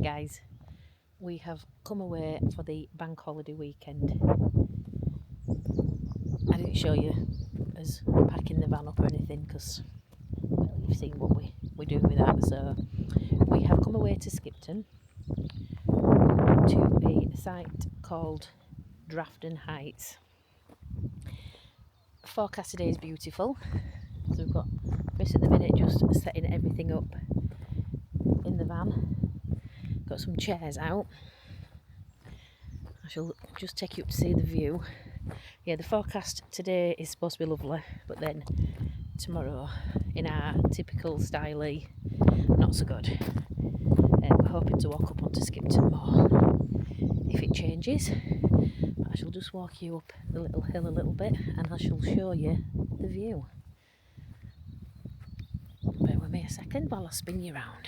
guys, we have come away for the bank holiday weekend. I didn't show you as packing the van up or anything because, well, you've seen what we're doing with that. So we have come away to Skipton to a site called Draughton Heights. Forecast today is beautiful, so we've got Chris at the minute just setting everything up in the van. Got some chairs out. I shall just take you up to see the view. Yeah, the forecast today is supposed to be lovely, but then tomorrow, in our typical style, not so good. We're hoping to walk up onto Skipton Moor if it changes. But I shall just walk you up the little hill a little bit and I shall show you the view. Bear with me a second while I spin you round.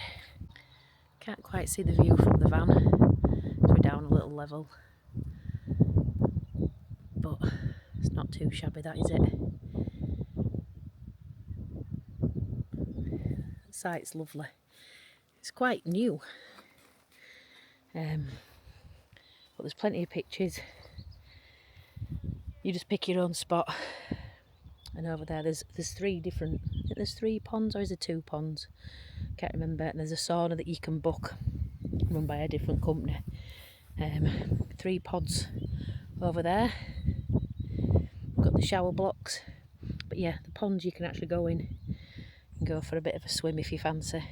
Can't quite see the view from the van, so we're down a little level. But it's not too shabby, that is it. The site's lovely. It's quite new. But there's plenty of pictures. You just pick your own spot. And over there there's three different, I think there's 3 ponds, or is there 2 ponds? Can't remember. And there's a sauna that you can book, run by a different company. 3 pods over there. We've got the shower blocks. But yeah, the ponds you can actually go in and go for a bit of a swim if you fancy.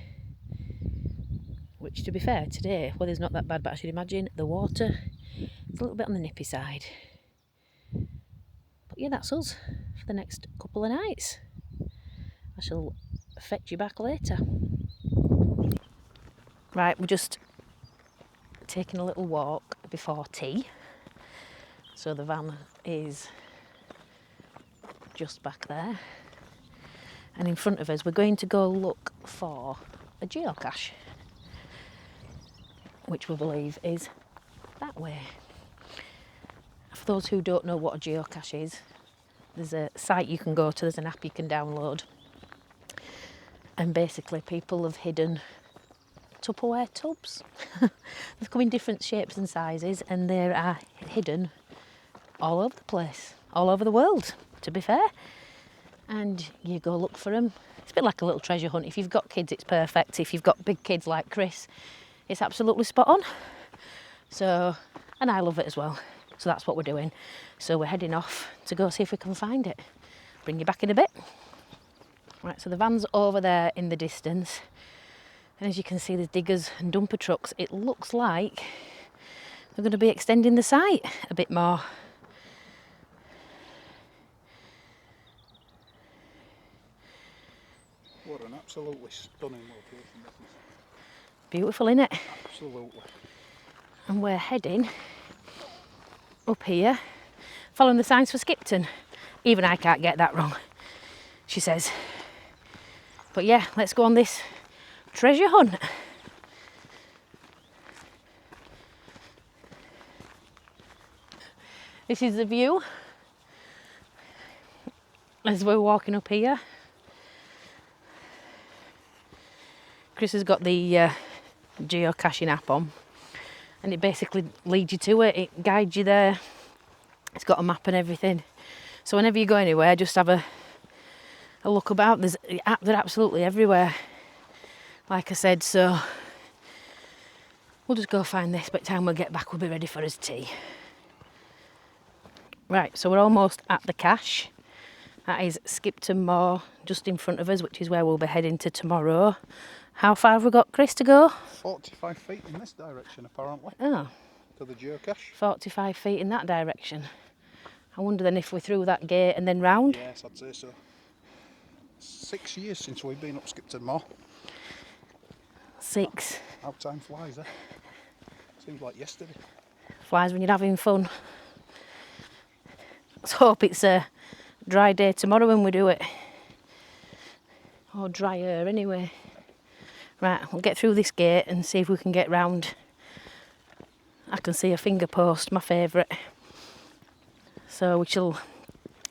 Which, to be fair, today weather's not that bad, but I should imagine the water is a little bit on the nippy side. But yeah, that's us for the next couple of nights. I shall fetch you back later. Right, we're just taking a little walk before tea. So the van is just back there. And in front of us, we're going to go look for a geocache, which we believe is that way. For those who don't know what a geocache is, there's a site you can go to, there's an app you can download. And basically people have hidden Tupperware tubs. They come in different shapes and sizes and they are hidden all over the place, all over the world, to be fair. And you go look for them. It's a bit like a little treasure hunt. If you've got kids, it's perfect. If you've got big kids like Chris, it's absolutely spot on. So, and I love it as well. So that's what we're doing. So we're heading off to go see if we can find it. Bring you back in a bit. Right, so the van's over there in the distance. And as you can see, there's diggers and dumper trucks. It looks like they're going to be extending the site a bit more. What an absolutely stunning location this is. Beautiful, isn't it? Absolutely. And we're heading up here, following the signs for Skipton. Even I can't get that wrong, she says. But yeah, let's go on this treasure hunt. This is the view as we're walking up here. Chris has got the geocaching app on and it basically leads you to it. It guides you there. It's got a map and everything. So whenever you go anywhere, just have a look about. They're absolutely everywhere. Like I said, so we'll just go find this. By the time we get back, we'll be ready for his tea. Right, so we're almost at the cache. That is Skipton Moor, just in front of us, which is where we'll be heading to tomorrow. How far have we got, Chris, to go? 45 feet in this direction, apparently. Oh. To the geocache. 45 feet in that direction. I wonder then if we're through that gate and then round? Yes, I'd say so. 6 years since we've been up Skipton Moor. 6. How time flies, eh? Seems like yesterday. Flies when you're having fun. Let's hope it's a dry day tomorrow when we do it. Or drier anyway. Right, we'll get through this gate and see if we can get round. I can see a finger post, my favourite. So we shall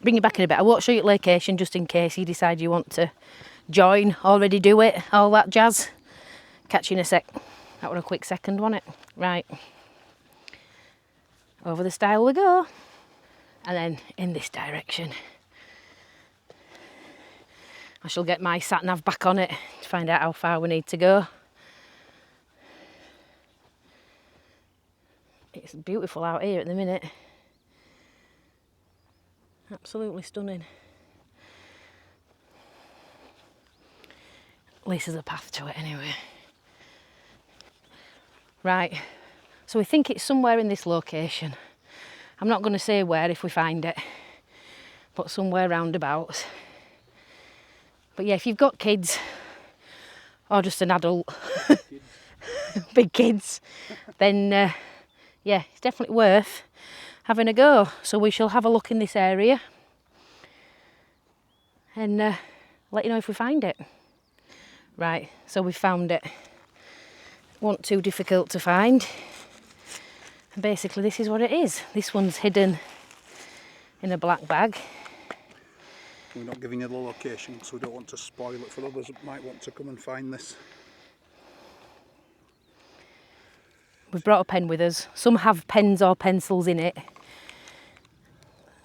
bring you back in a bit. I won't show you the location just in case you decide you want to join, already do it, all that jazz. Catch you in a sec. That was a quick second, wasn't it? Right. Over the stile we go. And then in this direction. I shall get my sat-nav back on it to find out how far we need to go. It's beautiful out here at the minute. Absolutely stunning. At least there's a path to it anyway. Right, so we think it's somewhere in this location. I'm not going to say where if we find it, but somewhere roundabout. But yeah, if you've got kids, or just an adult, big kids, then yeah, it's definitely worth having a go. So we shall have a look in this area and let you know if we find it. Right, so we found it. Wasn't too difficult to find. And basically this is what it is. This one's hidden in a black bag. We're not giving you the location, so we don't want to spoil it for others that might want to come and find this. We've brought a pen with us. Some have pens or pencils in it.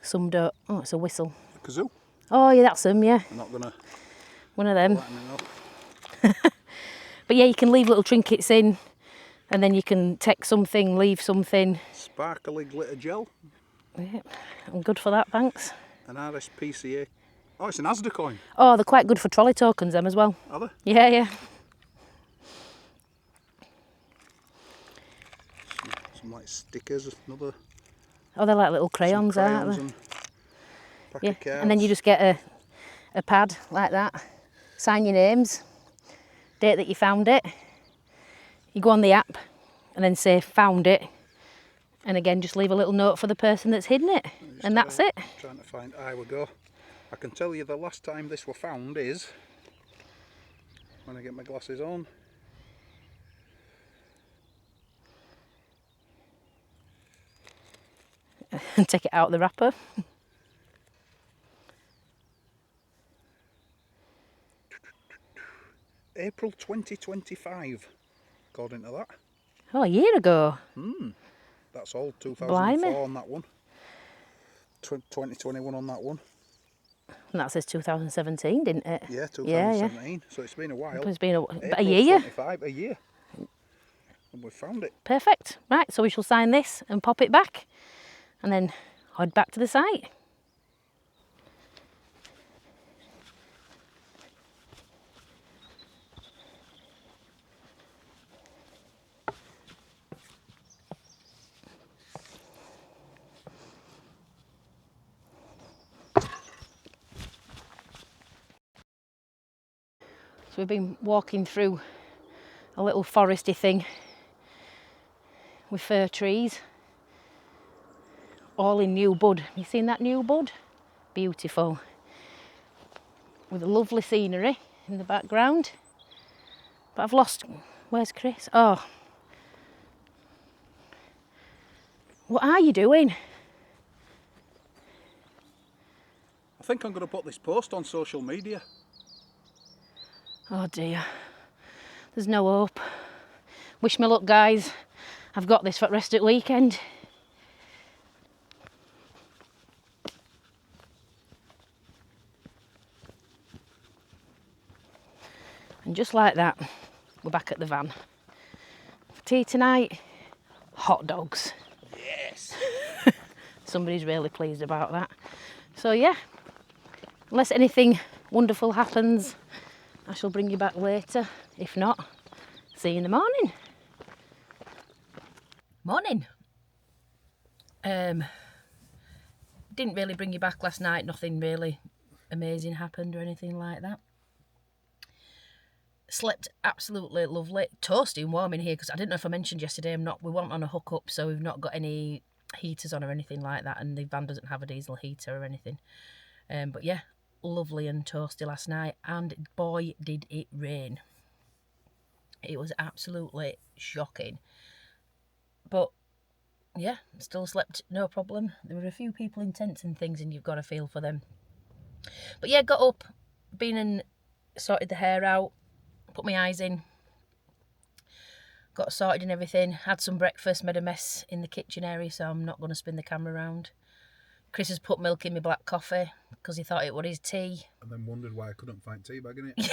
Some don't. Oh, it's a whistle. A kazoo? Oh yeah, that's them, yeah. I'm not going to... One of them. But yeah, you can leave little trinkets in and then you can take something, leave something. Sparkly glitter gel. Yeah, I'm good for that, thanks. An RSPCA. Oh, it's an Asda coin. Oh, they're quite good for trolley tokens, them as well. Are they? Yeah, yeah. Some like stickers, another... Oh, they're like little crayons, aren't they? And pack Yeah, of cards. and then you just get a pad like that, sign your names, date that you found it. You go on the app and then say found it, and again just leave a little note for the person that's hidden it, and that's it. Trying to find, there we go. I can tell you the last time this were found is, when I get my glasses on, And take it out of the wrapper. April 2025, according to that. Oh, a year ago. That's all, 2004 Blimey. on that one. 2021 on that one. And that says 2017, didn't it? Yeah, 2017. Yeah. So it's been a while. It's been a April year. 25, a year. And we found it. Perfect. Right, so we shall sign this and pop it back and then head back to the site. So we've been walking through a little foresty thing with fir trees, all in new bud. You seen that new bud? Beautiful. With a lovely scenery in the background. But I've lost, where's Chris? Oh. What are you doing? I think I'm going to put this post on social media. Oh dear. There's no hope. Wish me luck, guys. I've got this for the rest of the weekend. And just like that, we're back at the van. For tea tonight, hot dogs. Yes. Somebody's really pleased about that. So yeah, unless anything wonderful happens, I shall bring you back later. If not, see you in the morning. Morning. Didn't really bring you back last night. Nothing really amazing happened or anything like that. Slept absolutely lovely. Toasty and warm in here because I didn't know if I mentioned yesterday. We weren't on a hookup, so we've not got any heaters on or anything like that, and the van doesn't have a diesel heater or anything. But yeah, lovely and toasty last night, and boy did it rain. It was absolutely shocking. But yeah, still slept no problem. There were a few people in tents and things, and you've got to feel for them. But yeah, got up, been and sorted the hair out, put my eyes in, got sorted and everything, had some breakfast, made a mess in the kitchen area, so I'm not going to spin the camera around. Chris has put milk in my black coffee because he thought it was his tea. And then wondered why I couldn't find tea bag in it.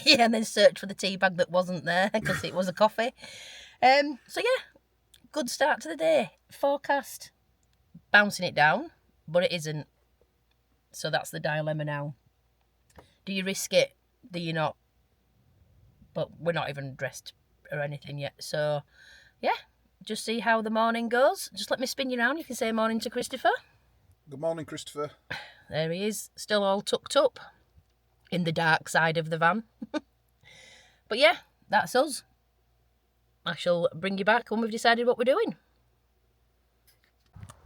Yeah, and then searched for the tea bag that wasn't there because it was a coffee. So yeah, good start to the day. Forecast, bouncing it down, but it isn't. So that's the dilemma now. Do you risk it? Do you not? But we're not even dressed or anything yet. So yeah, just see how the morning goes. Just let me spin you around. You can say morning to Christopher. Good morning, Christopher. There he is, still all tucked up in the dark side of the van. But yeah, that's us. I shall bring you back when we've decided what we're doing.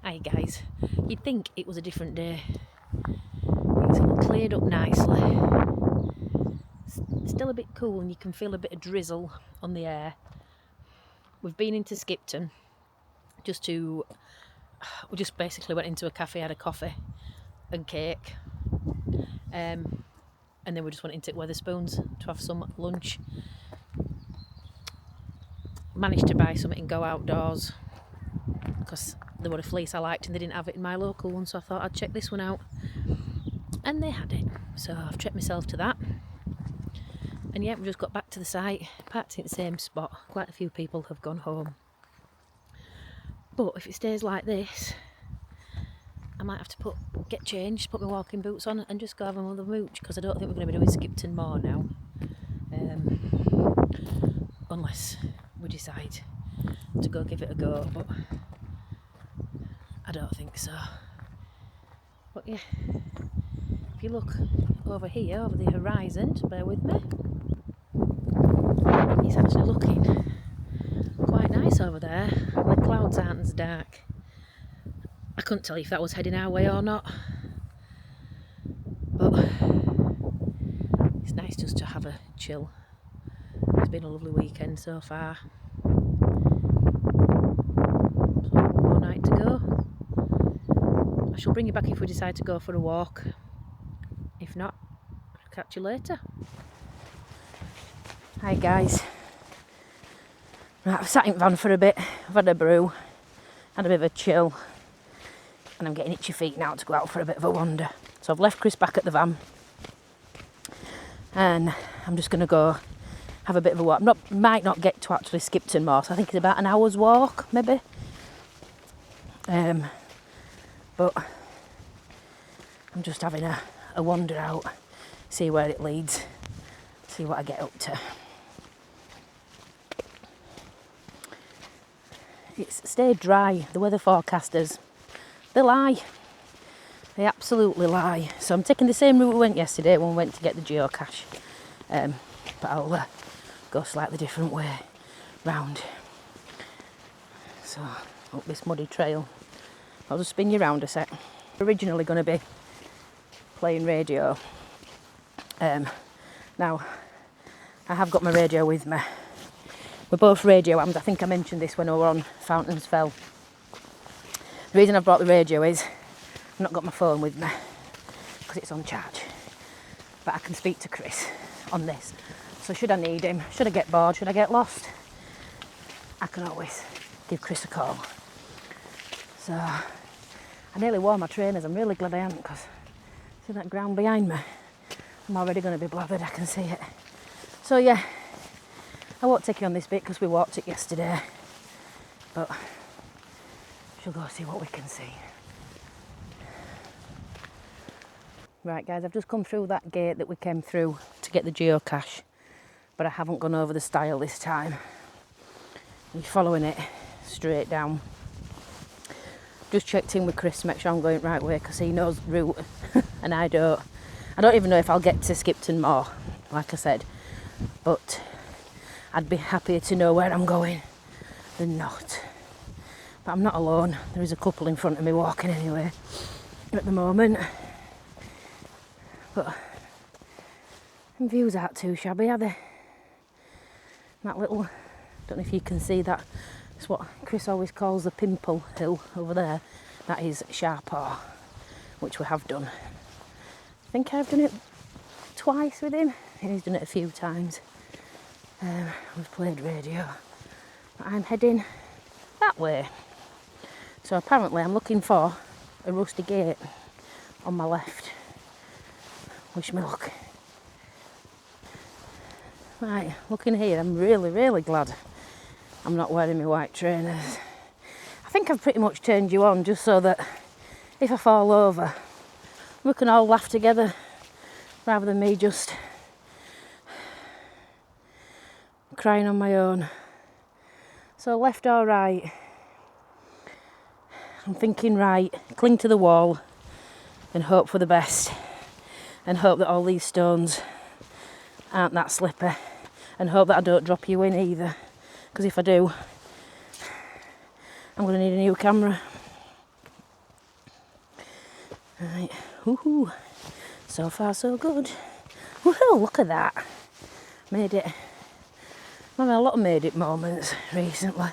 Hi guys, you'd think it was a different day. It's all cleared up nicely. Still a bit cool and you can feel a bit of drizzle on the air. We've been into Skipton we just basically went into a cafe, had a coffee and cake, and then we just went into Wetherspoons to have some lunch. Managed to buy something and go outdoors because there was a fleece I liked and they didn't have it in my local one, so I thought I'd check this one out, and they had it, so I've treated myself to that. And yeah, we've just got back to the site, parked in the same spot. Quite a few people have gone home. But if it stays like this, I might have to get changed, put my walking boots on and just go have another mooch, because I don't think we're going to be doing Skipton Moor now. Unless we decide to go give it a go, but I don't think so. But yeah, if you look over here, over the horizon, bear with me, it's actually looking quite nice over there. The clouds aren't as dark. I couldn't tell you if that was heading our way or not, but it's nice just to have a chill. It's been a lovely weekend so far. So one more night to go. I shall bring you back if we decide to go for a walk. If not, I'll catch you later. Hi guys. Right, I've sat in van for a bit, I've had a brew, had a bit of a chill, and I'm getting itchy feet now to go out for a bit of a wander. So I've left Chris back at the van, and I'm just going to go have a bit of a walk. Might not get to actually Skipton Moor, so I think it's about an hour's walk, maybe. But I'm just having a wander out, see where it leads, see what I get up to. It's stayed dry. The weather forecasters, they lie. They absolutely lie. So I'm taking the same route we went yesterday when we went to get the geocache. But I'll go slightly different way round. So up this muddy trail. I'll just spin you round a sec. Originally going to be playing radio. Now I have got my radio with me. We're both radio armed. I think I mentioned this when we were on Fountains Fell. The reason I've brought the radio is I've not got my phone with me because it's on charge. But I can speak to Chris on this. So should I need him, should I get bored, should I get lost, I can always give Chris a call. So I nearly wore my trainers. I'm really glad I haven't, because see that ground behind me? I'm already going to be blathered, I can see it. So yeah, I won't take you on this bit because we walked it yesterday, but she'll go see what we can see. Right guys, I've just come through that gate that we came through to get the geocache, but I haven't gone over the stile this time. I'm following it straight down. Just checked in with Chris to make sure I'm going the right way, because he knows the route and I don't. I don't even know if I'll get to Skipton Moor, like I said, but I'd be happier to know where I'm going than not. But I'm not alone. There is a couple in front of me walking anyway at the moment. But the views aren't too shabby, are they? That little, don't know if you can see that, it's what Chris always calls the pimple hill over there. That is Sharpaw, which we have done. I think I've done it twice with him, and he's done it a few times. We've played radio I'm heading that way. So apparently I'm looking for a rusty gate on my left. Wish me luck. Right, looking here, I'm really glad I'm not wearing my white trainers. I think I've pretty much turned you on just so that if I fall over, we can all laugh together rather than me just crying on my own. So left or right? I'm thinking right, cling to the wall and hope for the best, and hope that all these stones aren't that slippery, and hope that I don't drop you in either, because if I do, I'm going to need a new camera. Right, woohoo, so far so good. Woohoo, look at that. Made it. I'm having a lot of made it moments recently.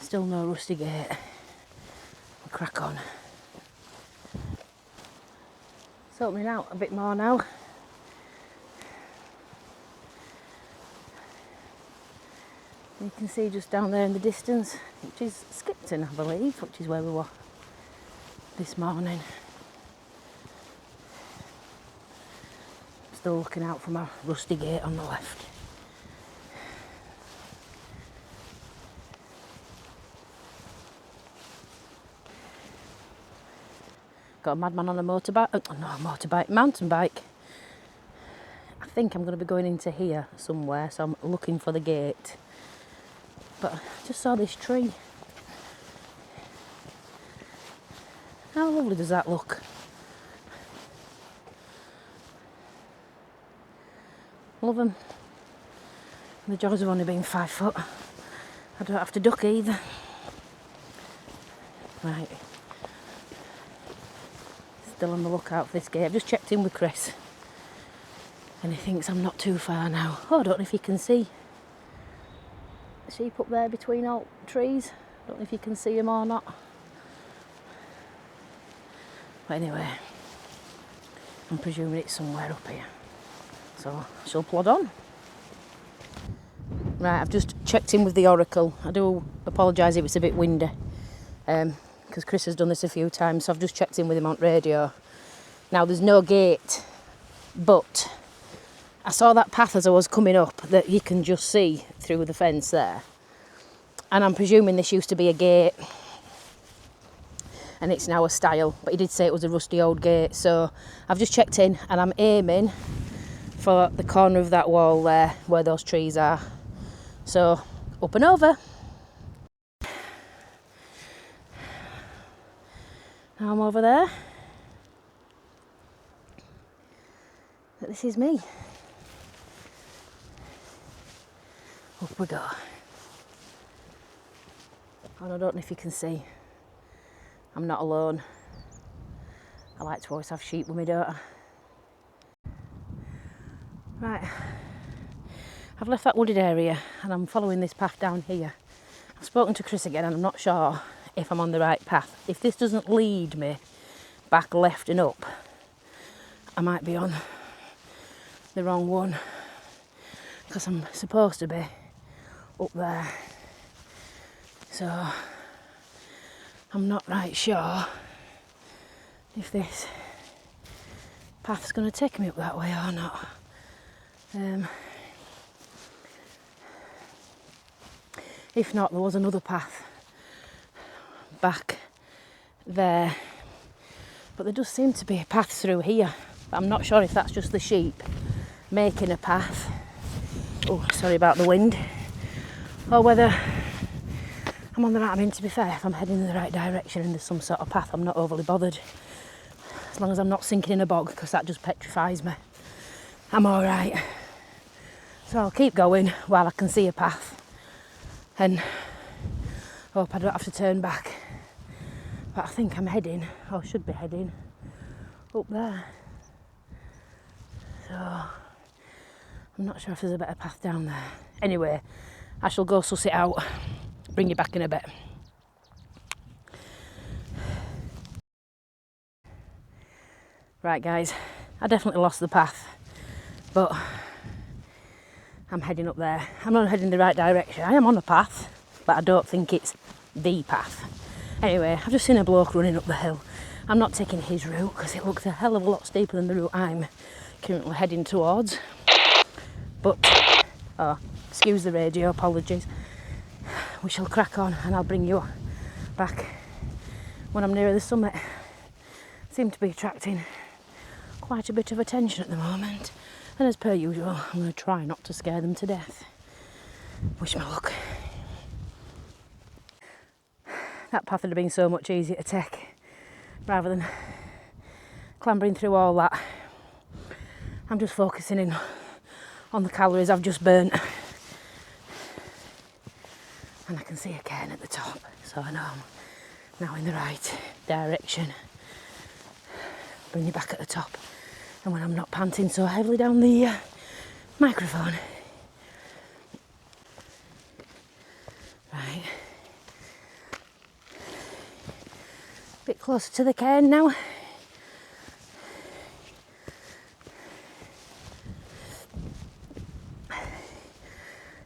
Still no rusty gate. We'll crack on. It's opening out a bit more now. You can see just down there in the distance, which is Skipton, I believe, which is where we were this morning. Still looking out for my rusty gate on the left. Got a madman on a motorbike, mountain bike. I think I'm going to be going into here somewhere, so I'm looking for the gate. But I just saw this tree. How lovely does that look? Love them. The joys of only being 5 foot. I don't have to duck either. Right. Still on the lookout for this gate. I've just checked in with Chris and he thinks I'm not too far now. Oh, I don't know if you can see the sheep up there between all trees. I don't know if you can see them or not. But anyway, I'm presuming it's somewhere up here. So I shall plod on. Right, I've just checked in with the Oracle. I do apologise if it's a bit windy. Because Chris has done this a few times, so I've just checked in with him on radio. Now there's no gate, but I saw that path as I was coming up that you can just see through the fence there. And I'm presuming this used to be a gate and it's now a stile, but he did say it was a rusty old gate. So I've just checked in and I'm aiming for the corner of that wall there where those trees are. So up and over. Now I'm over there. But this is me. Up we go. And I don't know if you can see, I'm not alone. I like to always have sheep with me, don't I? Right, I've left that wooded area and I'm following this path down here. I've spoken to Chris again and I'm not sure if I'm on the right path. If this doesn't lead me back left and up, I might be on the wrong one, because I'm supposed to be up there. So I'm not right sure if this path's going to take me up that way or not. If not, there was another path back there, but there does seem to be a path through here, but I'm not sure if that's just the sheep making a path. Oh, sorry about the wind. Or whether I'm on the right. I mean, to be fair, if I'm heading in the right direction and there's some sort of path, I'm not overly bothered, as long as I'm not sinking in a bog, because that just petrifies me. I'm all right. So I'll keep going while I can see a path and hope I don't have to turn back. But I think I'm heading, or should be heading, up there. So I'm not sure if there's a better path down there. Anyway, I shall go suss it out, bring you back in a bit. Right guys, I definitely lost the path, but I'm heading up there. I'm not heading the right direction. I am on a path, but I don't think it's the path. Anyway, I've just seen a bloke running up the hill. I'm not taking his route because it looks a hell of a lot steeper than the route I'm currently heading towards. But, oh, excuse the radio, apologies. We shall crack on and I'll bring you back when I'm nearer the summit. Seem to be attracting quite a bit of attention at the moment. And as per usual, I'm going to try not to scare them to death. Wish me luck. That path would have been so much easier to take rather than clambering through all that. I'm just focusing in on the calories I've just burnt. And I can see a cairn at the top, so I know I'm now in the right direction. Bring you back at the top, and when I'm not panting so heavily down the microphone. Right. Bit closer to the cairn now.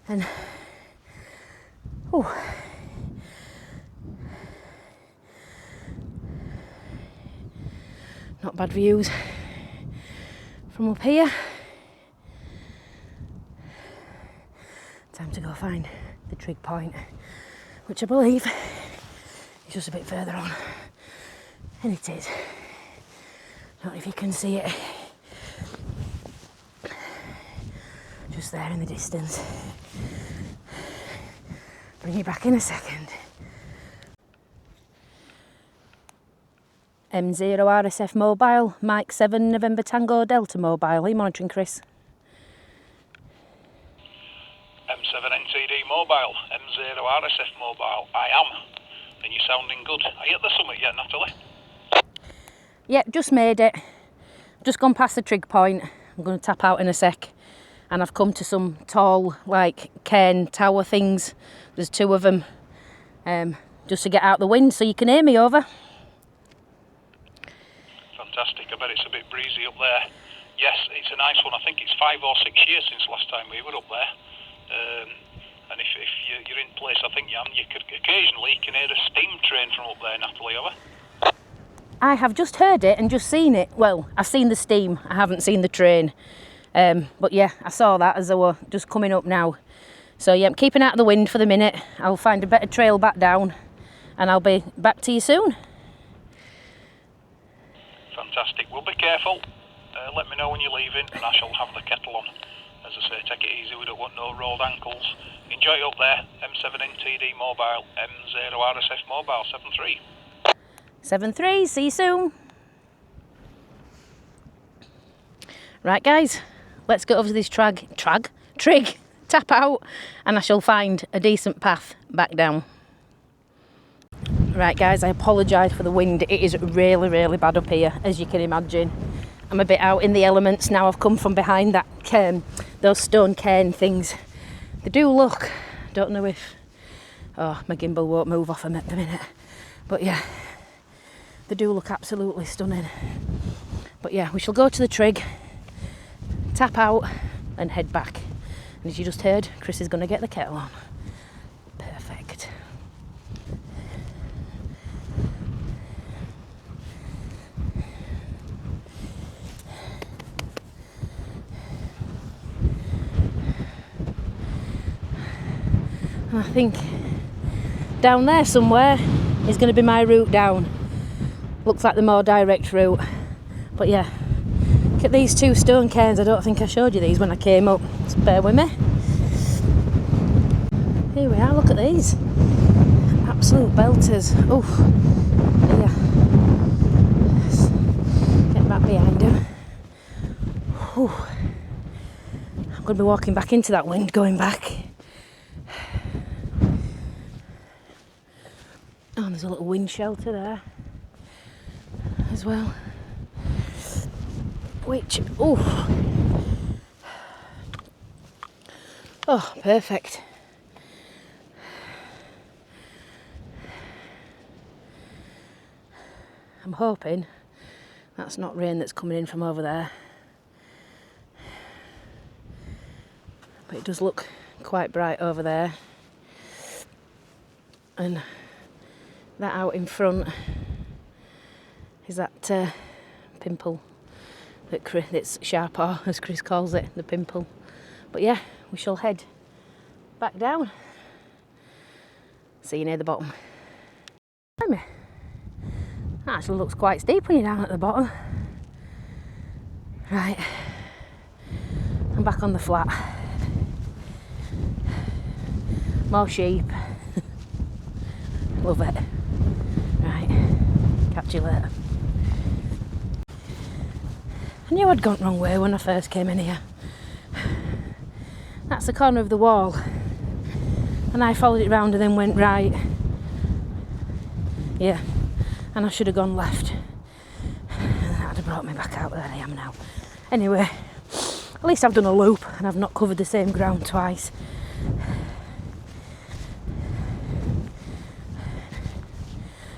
And oh, not bad views from up here. Time to go find the trig point, which I believe is just a bit further on. And it is. Don't know if you can see it. Just there in the distance. Bring you back in a second. M0 RSF mobile, Mike 7 November Tango Delta mobile. Are you monitoring, Chris? M7 NTD mobile, M0 RSF mobile. I am. And you're sounding good. Are you at the summit yet, Natalie? Yep, just made it. Just gone past the trig point. I'm going to tap out in a sec. And I've come to some tall, like, cairn tower things. There's two of them. Just to get out the wind so you can hear me over. Fantastic. I bet it's a bit breezy up there. Yes, it's a nice one. I think it's 5 or 6 years since last time we were up there. And if you're in place, I think you could occasionally you can hear a steam train from up there, Natalie, over. I have just heard it and just seen it. Well, I've seen the steam. I haven't seen the train. But yeah, I saw that as I were just coming up now. So yeah, I'm keeping out of the wind for the minute. I'll find a better trail back down and I'll be back to you soon. Fantastic. Well, be careful. Let me know when you're leaving and I shall have the kettle on. As I say, take it easy. We don't want no rolled ankles. Enjoy it up there. M7 NTD mobile, M0 RSF mobile, 7-3. 7-3, see you soon. Right guys, let's go over to this trig, tap out, and I shall find a decent path back down. Right guys, I apologise for the wind. It is really, really bad up here, as you can imagine. I'm a bit out in the elements now. I've come from behind that those stone cairn things. They do look, don't know if, oh, my gimbal won't move off them at the minute. But yeah, they do look absolutely stunning. But yeah, we shall go to the trig, tap out and head back. And as you just heard, Chris is going to get the kettle on. Perfect. And I think down there somewhere is going to be my route down. Looks like the more direct route. But yeah, look at these two stone cairns. I don't think I showed you these when I came up. Just bear with me. Here we are, look at these. Absolute belters. Oh, yeah. Let's get back behind him. Whew. I'm going to be walking back into that wind going back. Oh, and there's a little wind shelter there as well. Which, oh, perfect. I'm hoping that's not rain that's coming in from over there. but it does look quite bright over there. And that out in front is that pimple that's Sharpaw, as Chris calls it, the pimple. But yeah, we shall head back down. See you near the bottom. That actually looks quite steep when you're down at the bottom. Right, I'm back on the flat. More sheep. Love it. Right, catch you later. I knew I'd gone the wrong way when I first came in here. That's the corner of the wall. And I followed it round and then went right. Yeah, and I should have gone left. And that'd have brought me back out where I am now. Anyway, at least I've done a loop and I've not covered the same ground twice.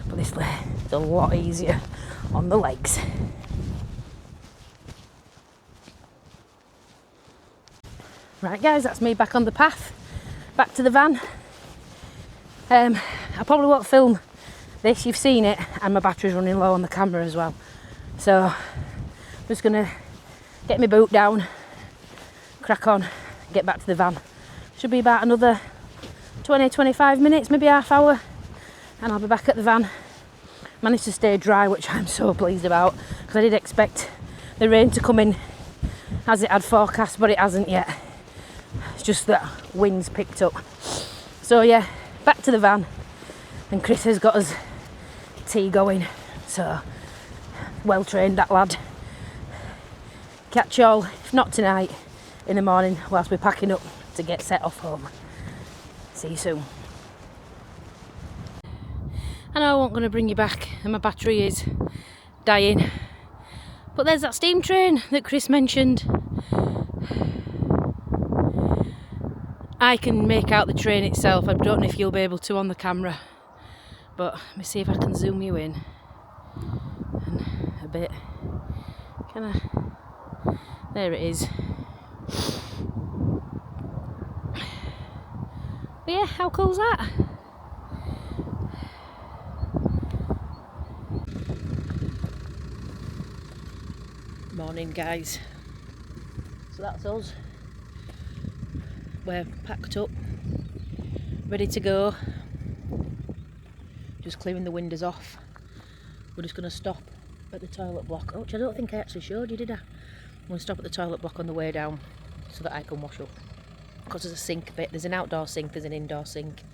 But this way is a lot easier on the legs. Right guys, that's me back on the path, back to the van. I probably won't film this, you've seen it, and my battery's running low on the camera as well. So I'm just gonna get my boot down, crack on, get back to the van. Should be about another 20-25 minutes, maybe half hour, and I'll be back at the van. Managed to stay dry, which I'm so pleased about, because I did expect the rain to come in as it had forecast, but it hasn't yet. It's just that wind's picked up. So yeah, back to the van, and Chris has got his tea going, so well trained that lad. Catch y'all, if not tonight, in the morning whilst we're packing up to get set off home. See you soon. I know I wasn't going to bring you back and my battery is dying, but there's that steam train that Chris mentioned. I can make out the train itself. I don't know if you'll be able to on the camera, but let me see if I can zoom you in and a bit. Can I? There it is. But yeah, how cool's that? Morning guys. So that's us. We're packed up, ready to go. Just clearing the windows off. We're just going to stop at the toilet block, which I don't think I actually showed you, did I? I'm going to stop at the toilet block on the way down so that I can wash up. Because there's a sink bit, there's an outdoor sink, there's an indoor sink.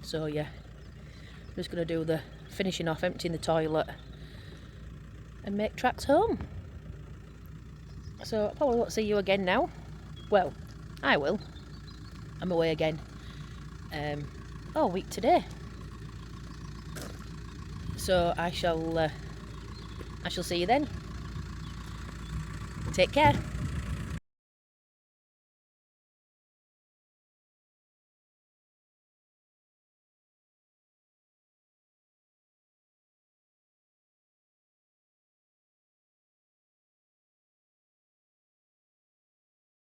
So yeah, I'm just going to do the finishing off, emptying the toilet and make tracks home. So I probably won't see you again now. Well, I will. I'm away again all week today. So I shall see you then. Take care.